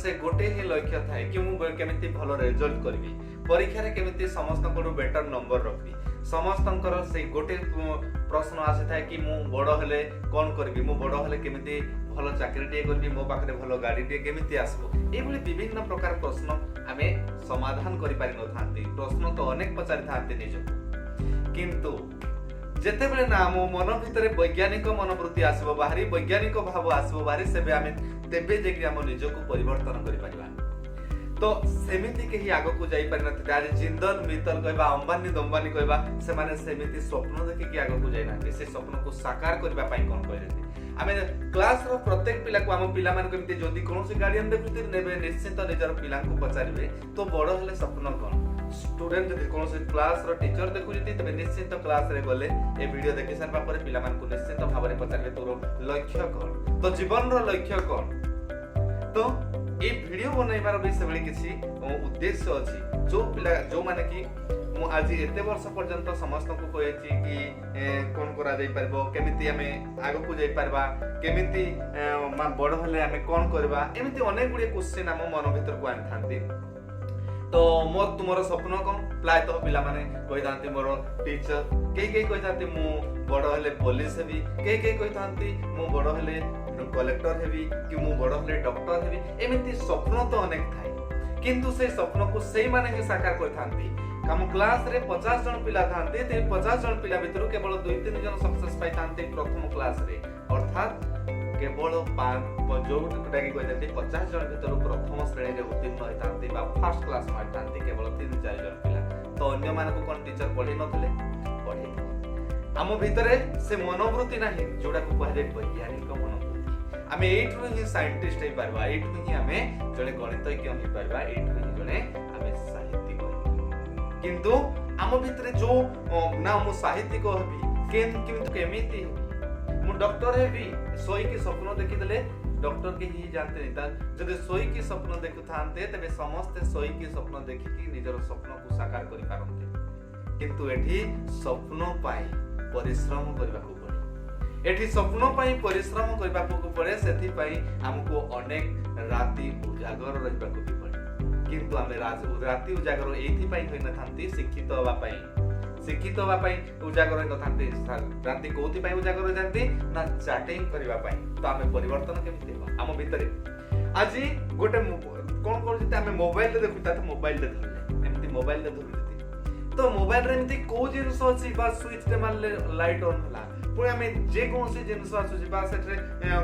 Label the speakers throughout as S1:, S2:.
S1: से गोटे ही लक्ष्य थाए कि मु केमिति भलो रिजल्ट करबी, परीक्षा रे केमिति समस्त को बेटर नंबर रखबी। समस्तंकर से गोटे प्रश्न आसी थाए कि मु बड़ हेले कोन करबी, मु बड़ हेले केमिति भलो चाकरी टे करबी, मो पाखरे भलो गाड़ी टे केमिति आसबो। एभली विभिन्न प्रकार प्रश्न आमे समाधान करि पारि न थांती। प्रश्न तो अनेक पचारि थांती निजको, किंतु जेतेबेले ना मो मन भितरे वैज्ञानिक मनोवृत्ति आसबो, बाहरी वैज्ञानिक भाव आसबो बाहरी, सेबे आमे तेबे जेकि हम निजको परिवर्तन करि परिबा। तो सेमिति केही आगो को जाई पारि नथि। आज जिंदल मित्तल कहबा, अंबानी दंबानी कहबा, से माने सेमिति स्वप्न देखि कि आगो को जाई ना, से स्वप्न को साकार करबा पई कोन कहले। आमे क्लास रो प्रत्येक पिला को हम पिला मान केमिति जदी कोनोसी गार्डियन देखुति नेबे निश्चित निजर पिला को पचारिबे तो बड़ हेले स्वप्न कोन। स्टूडेंट जदी कोनोसी क्लास रो टीचर देखुति तबे निश्चित क्लास रे गले ए वीडियो देखि सारबा परे पिला मान को निश्चित भाबरे पचारिबे तोर लक्ष्य कोन, तो जीवन रो लक्ष्य कोन। तो ए वीडियो बनैबार भी सेबळे किछि उद्देश्य अछि। जो पिला जो माने कि मु आज एते वर्ष पर्यंत समस्त को कहैछि कि कोन करा जाई परबो, केमिति हमें आगो को जाई परबा, केमिति बड़ हले हमें कोन करबा, एमिति अनेक गुडी क्वेश्चन हम मन भीतर को आनि थांती। तो मोर तुमरो स्वप्न कोन, प्राय तो पिला माने कहि थांती मोर टीचर, केही कहि थांती मु बड़ हले पुलिस हेबी, केही कहि थांती मु बड़ हले कलेक्टर हेबी, कि मु बड़ हले डॉक्टर हेबी। एमिति स्वप्न तो अनेक थाई, किंतु से स्वप्न को सेही माने ही साकार कर थांती। हम क्लास रे 50 जन पिला थांते, ते 50 जन पिला भितरु केवल 2-3 जन सक्सेस पाई थांते प्रथम क्लास रे, अर्थात केवल 5 जो गुटा की कहते 50 जन भितरु प्रथम श्रेणी रे उत्तीर्ण होई थांते बा फर्स्ट क्लास मार थांते केवल 3-4 जन पिला। तो अन्य मान को कोन टीचर पढी नथले, पढी हम भितरे से मनोवृत्ति नाही जोडा को कहले वैज्ञानिक मनोवृत्ति। आमे एठु ही साइंटिस्ट हे परबा, एठु ही हमें जने गणितज्ञ हे परबा, एठु ही जने हमें साहित्यिक। किंतु आम भितरे जो ना मु साहित्यिक हेबी केमिति मु डॉक्टर हेबी, सोई की स्वप्न देखि देले डॉक्टर के ही जानते नहीं। जदि सोई की स्वप्न देखु थांते तबे समस्त सोई की स्वप्न देखि कि निजर स्वप्न को साकार करि पारंते। किंतु एठी स्वप्न पाई परिश्रम करबा को पड़े, एठी स्वप्न पाई परिश्रम करबा को पड़े। सेथि पाई हमको अनेक राति उजागर रहबा को भी पड़े। किंतु आमे राति उजागर एथि पाई होई न थांती शिक्षित होबा पाई, शिक्षित होबा पाई उजागर न थांती। राति कोथि पाई उजागर जानती ना चैटिंग करबा पाई। तो आमे परिवर्तन केमिति हेबा हम भितरे। आज गोटे कोन कर जते आमे मोबाइल रे देखुता, तो मोबाइल रे धरले एमिति मोबाइल रे धरले तो मोबाइल रे एमिति को जिंस अछि बा स्विच रे मारले लाइट ऑन होला, पुଣି ଆମେ जे कोनोसी जिंस आसुची बा सेठरे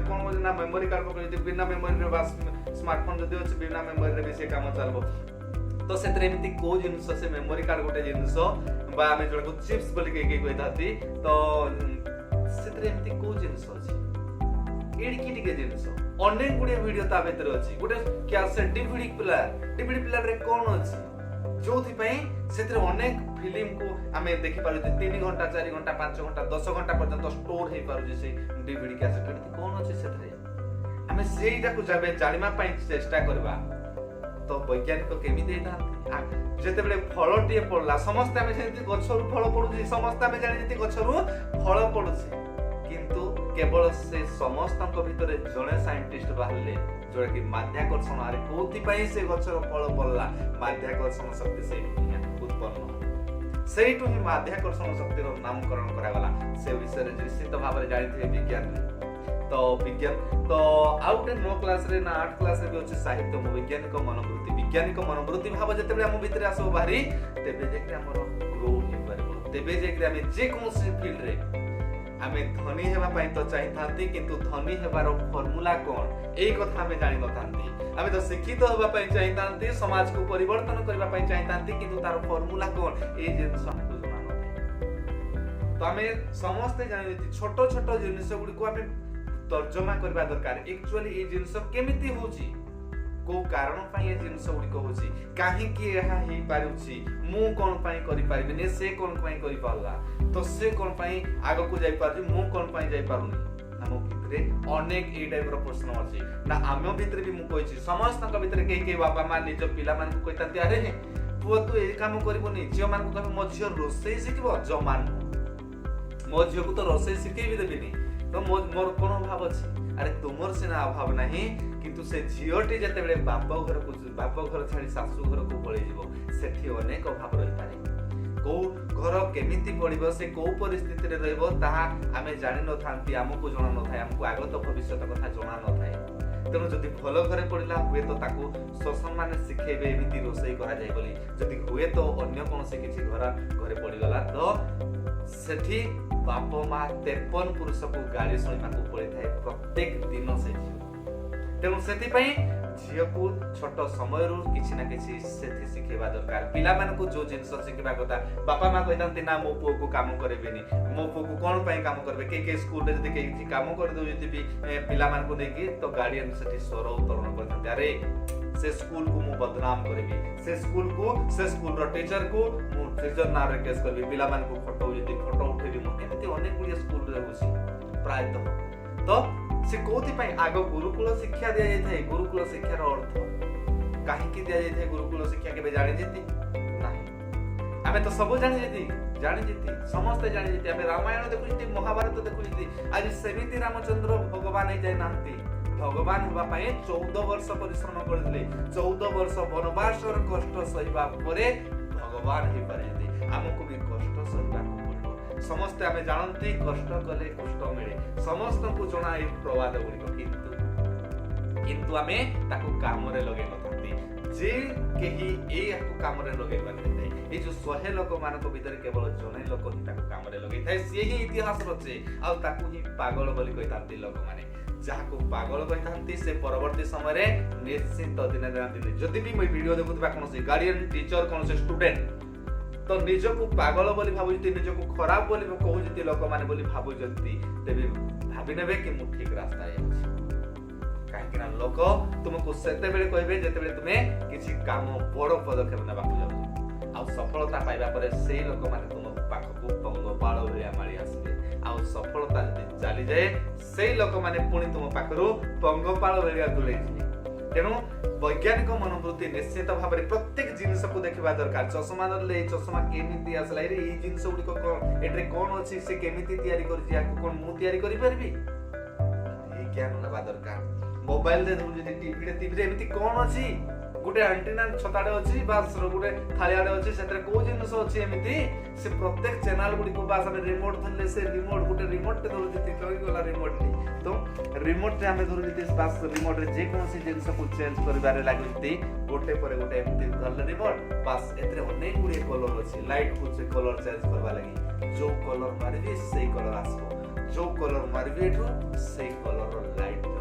S1: कोन हो ना मेमोरी कार्ड पकड़ि बिना मेमोरी रे बा स्मार्टफोन जदी अछि बिना मेमोरी रे भी से काम चलबो। तो सेतरे एमिति को जिंस से मेमोरी कार्ड गोटे जिंस बा आमे जण को चिप्स बोली के कहताती। तो सेतरे एमिति को जिंस अछि एडकी टिके जिंस अनेक गुडी वीडियो ता भीतर अछि। गोटे कैसेट डीवीडी प्लेयर रे कोन अछि जोथि पई सेतरे अनेक फिल्म को आमे देखि पारु 3 घंटा 4 घंटा 5 घंटा 10 घंटा पर्यंत स्टोर हे पारु से डीवीडी कैसेट रे कोन अछि सेतरे। आमे सेइटा को जाबे जानिमा पई चेष्टा करबा। तो वैज्ञानिक केमिति हेता जेतेबेले फलटिए पड़ला समस्त आमे जेति गछरु फल पडुची, समस्त आमे जानि जेति गछरु फल पडुची, किंतु केवल से समस्तक भितरे जणे साइंटिस्ट बाहरले जोडा कि माध्याकर्षण आरे कोथि पई से गछर फल पड़ला, माध्याकर्षण शक्ति से उत्पन्न सेइटु ही माध्याकर्षण शक्ति रो नामकरण करा गला। से विषय रे निश्चित भाव रे जानिथे विज्ञान रे। तो विज्ञान तो आउट 9 क्लास रे ना 8 क्लास रे भी अछि साहित्य वैज्ञानिक मनोवृत्ति। वैज्ञानिक मनोवृत्ति भाव जेतेबे हम भितरे आसो बाहरी तेबे जेकि हमर ग्रो हे परबो, तेबे जेकि हम जे कोनोसी फील्ड रे आमे धनी हेबा पई तो चाहि थांती, किंतु धनी हेबार फार्मूला कोन एई कथा हमें जानि न थांती। आमे तो शिक्षित होबा पई चाहि थांती, समाज को परिवर्तन करबा पई चाहि थांती, किंतु तार फार्मूला कोन एई जिंस हमको जଣା नथि। तो आमे समस्त जानि छोटो छोटो जिंस गुडी को आमे तर्जमा करबा दरकार। एक्चुअली ए जिंस केमिति होची, को कारण पई ए जिंस गुडी को होची, काहे कि एहा ही पारुची, मु कोन पई करि पारिबिनी, से कोन पई करि पारला, तो से कोन पई आगो को जाई पारजी, मु कोन पई जाई पारुनी। हम भितरे अनेक ए टाइप रो प्रश्न अछि ना। आमे भितरे भी मु कहिछि समस्त का भितरे केही केही बाबा मा निज पिला मान को कहितांती, अरे पुओ तू ए काम करबोनी, झियो मान को कहबे मो झियो रोसई सिखबो, जमान मो झियो को तो रोसई सिखेबी देबिनी। तो मोर कोन भाव अछि अरे तुमर सिना अभाव नहीं किंतु से झीटी जिते बाप घर छाड़ी शाशु घर को पलि सेठी अनेक अभाव रही पारे को घर केमिति पड़िबो से को परिस्थिति रे रहइबो ताहा आमे जानि न थांती हमकु जणा न थाए हमकु आगत भविष्यत कथा जणा न थाए तेणु जदि भल घरे पड़िला हुए तो ताकू शोषण माने शिखेबे एमिति रोषई करा जाय बोली जदि हुए तो अन्य कोनसे किछि घरे पड़ी गला तो सेठी बाप मा 53 पुरुष को गाली सुनिमा को पड़ी थाए प्रत्येक दिन से तेणु सेति पई झियो को छोट समय किसी ना किसी सेठी शिखेबा दरकार पिला मान को जो जिंस शिखेबा कथा बापा मां कहतांती ना मो पुओ को काम करेबेनी मो पुओ को कोन पई काम करबे के स्कूल रे जदी के काम कर दो जदी भी पिला मान को देखि तो गार्डियन सेठी स्वर उत्तोलन करतांती अरे से स्कूल को मु बदनाम करबी से स्कूल रो टीचर को मु टीचर ना रे केस करबी पिला मान को फोटो जदी फोटो उठेबी मु एमिति अनेक गुडी स्कूल रे होसी प्रायतः तो से कोथि पई आगो गुरुकुल शिक्षा दिया जाय थाए गुरुकुल शिक्षार अर्थ काहे की दिया जाय थाए गुरुकुल शिक्षा के जानि जेति नाही आमे तो सब जानि जेति समस्त जानि जेति आमे रामायण देखु जेति महाभारत देखु जेति आज सेमिति रामचंद्र भगवान हे जाय नांती भगवान होबा पई 14 वर्ष परिश्रम करथिले 14 वर्ष वनवास और कष्ट सहिबा परे भगवान हे पारे हमकु भी कष्ट सहिबा समस्त आमे जानती कष्ट कले कष्ट मिले समस्त को जणा ए प्रवाद गुडी किंतु आमे ताको काम रे लगे नथंती जे केही ए को काम रे लगे पाते ए जो 100 लोक मान को भीतर केवल जने लोक ही ताको काम रे लगे थाए से ही इतिहास रचे आ ताको ही पागल बोली कहतांती लोक माने जहा को पागल कहतांती से परवर्ती समय रे निश्चित दिन जदी भी मैं वीडियो देखुतबा कोनोसी गार्डियन टीचर कोनोसी स्टूडेंट तो निजको पागल बोली भाबुजती निजको खराब बोली कहउजती लोक माने बोली भाबुजती तेबे भाबी नेबे कि मु ठीक रास्ता अछि काहे कि ना लोक तुमको सेते बेले कहबे जेते बेले तुमे किछि काम बड़ पदक्षेप नेबा को जाउ आ सफलता पाइबा परे सेही लोक माने तुम पाखको पंग पाळ भलिया मारी आसबे आ सफलता जदि चली जाए सेही लोक माने पुणी तुम पाखरो पंग पाळ भलिया दुलै जिवे तेणु वैज्ञानिक मनोवृत्ति निश्चित भाव में प्रत्येक जिनिस को देखा दरकार चश्मा धरले चश्मा केमिति आसला रे ई जिनिस गुडी कोन एट्रे कोन अछि से केमिति तयारी करछि याको कोन मु तयारी करि परबी ए ज्ञान नबा दरकार मोबाइल दे दउ जति टीवी रे एमिति कोन अछि गुटे एंटीना छताडे अछि बास गुटे थालियाडे अछि सेतरे को जिनिस अछि एमिति से प्रत्येक चैनल गुडी को बास में रिमोट धरले से रिमोट गुटे रिमोट ते धरु जति कहि गला रिमोट नी तो रिमोट रे हमें धरु जति बास रिमोट रे जे कोनसी जिनिस को चेंज करबारे लागुती गोटे पर गोटे एमिति धरले रिमोट बास एतरे अनेक गुडी कलर अछि लाइट को से कलर चेंज करबा लागि जो कलर मारिबी सेही कलर आसबो जो कलर मारिबी एठो सेही कलर रो लाइट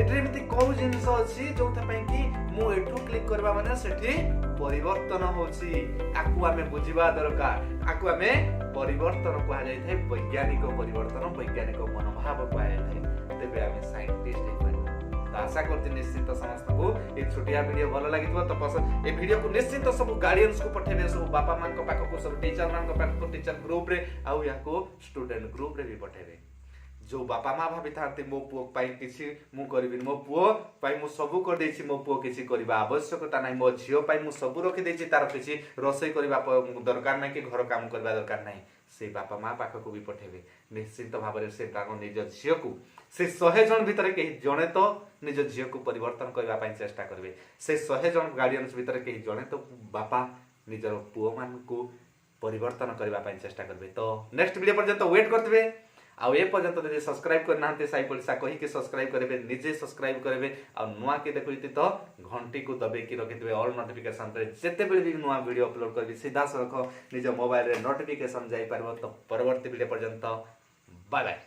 S1: एट्रेमिति को जिनिस अछि जोथा पई कि मु एठु क्लिक करबा माने सेठी परिवर्तन होछि आकु हमें बुझिबा दरकार आकु हमें परिवर्तन कहा जाय थे वैज्ञानिक परिवर्तन वैज्ञानिक मनोभाव कहा जाय थे तेबे हमें साइंटिस्ट हे पारे आशा करती निश्चित समस्त को ए छोटिया वीडियो भलो लागितबो तो पसंद ए वीडियो को निश्चित सब गार्डियंस को पठेबे सब बापा मान को पाख को सब टीचर मान को पाख को टीचर ग्रुप रे आउ याको स्टूडेंट ग्रुप रे भी पठेबे जो बापा माँ भाभी थांती मो पुओ पाई किछि मु करबिन मो पुओ पाई मु सबु कर देछि मो पुओ किछि करबा आवश्यकता नै मो झियो पाई मु सबु रखि देछि तार किछि रोसई करबा दरकार नै कि घर काम करबा दरकार नै से बापा माँ पाख को भी पठेबे निश्चित भाव से ताको निज झियो को से 100 जन भितर के जणे तो निज झियो को परिवर्तन करबा पाई चेष्टा करबे से 100 जन गार्डियंस भितर के जणे तो बापा निजर पुओ मान को परिवर्तन करबा पाई चेष्टा करबे तो नेक्स्ट वीडियो पर्यंत वेट करतबे आ ए पर्यंत यदि सब्सक्राइब करना साई पड़िसा कही के सब्सक्राइब करेंगे निजे सब्सक्राइब करेंगे आ नुआ के देखुती तो घंटी को दबे की रखिथे ऑल नोटिफिकेशन रे जेते बेले भी नुआ वीडियो अपलोड करबी सीधा सड़क निज मोबाइल रे नोटिफिकेशन जाई परबो तो परवर्ती वीडियो पर्यंत बाय बाय।